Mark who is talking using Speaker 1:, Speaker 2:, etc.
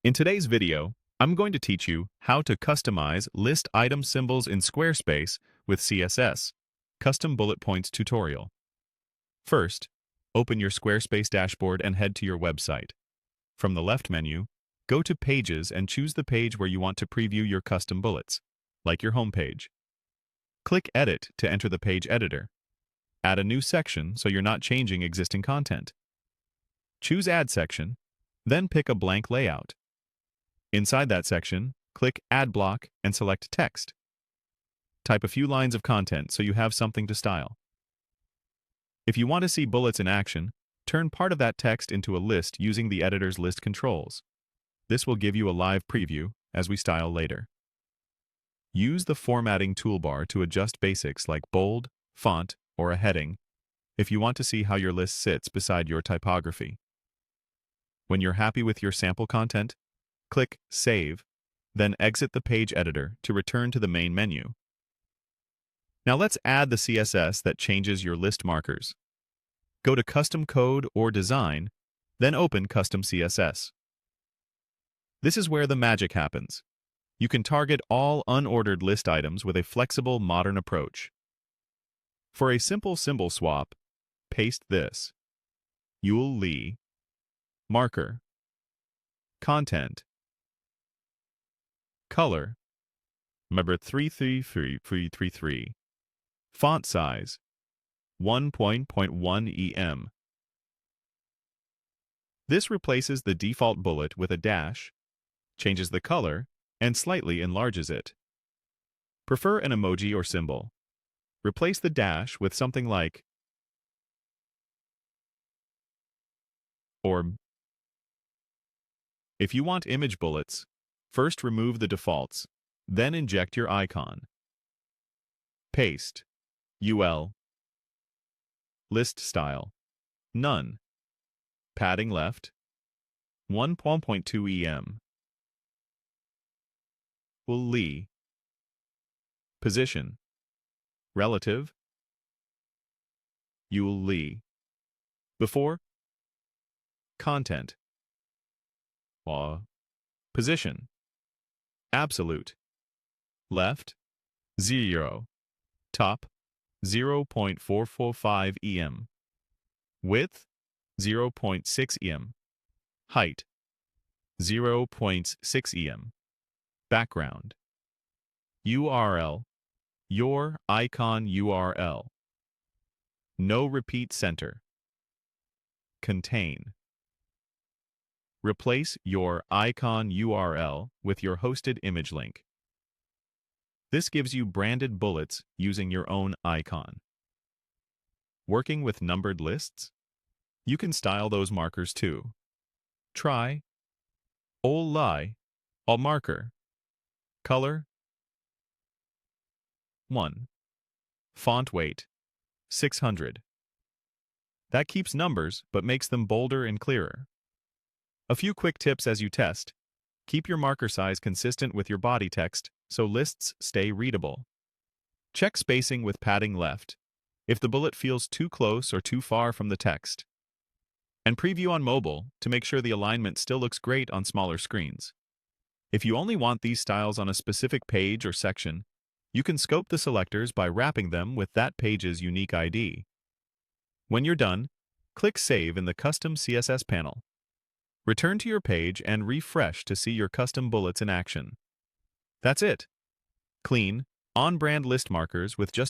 Speaker 1: In today's video, I'm going to teach you how to customize list item symbols in Squarespace with CSS, Custom Bullet Points tutorial. First, open your Squarespace dashboard and head to your website. From the left menu, go to Pages and choose the page where you want to preview your custom bullets, like your home page. Click Edit to enter the page editor. Add a new section so you're not changing existing content. Choose Add Section, then pick a blank layout. Inside that section, click Add Block and select Text. Type a few lines of content so you have something to style. If you want to see bullets in action, turn part of that text into a list using the editor's list controls. This will give you a live preview as we style later. Use the formatting toolbar to adjust basics like bold, font, or a heading if you want to see how your list sits beside your typography. When you're happy with your sample content, click Save, then exit the page editor to return to the main menu. Now let's add the CSS that changes your list markers. Go to Custom Code or Design, then open Custom CSS. This is where the magic happens. You can target all unordered list items with a flexible, modern approach. For a simple symbol swap, paste this: Yule Lee, marker, content, color, number 33333, font size, 1.1 em. This replaces the default bullet with a dash, changes the color, and slightly enlarges it. Prefer an emoji or symbol. Replace the dash with something like or. If you want image bullets, first remove the defaults, then inject your icon. Paste. UL. List style. None. Padding left. 1.2 em. Lee. Position. Relative. Yule Lee. Before. Content. Position. Absolute. Left. 0. Top. 0.445 em. Width. 0.6 em. Height. 0.6 em. Background. URL. Your icon URL. No repeat center. Contain. Replace your icon URL with your hosted image link. This gives you branded bullets using your own icon. Working with numbered lists? You can style those markers too. Try all lie, all marker. Color 1. Font weight 600. That keeps numbers but makes them bolder and clearer. A few quick tips as you test. Keep your marker size consistent with your body text so lists stay readable. Check spacing with padding left if the bullet feels too close or too far from the text. And preview on mobile to make sure the alignment still looks great on smaller screens. If you only want these styles on a specific page or section, you can scope the selectors by wrapping them with that page's unique ID. When you're done, click Save in the Custom CSS panel. Return to your page and refresh to see your custom bullets in action. That's it. Clean, on-brand list markers with just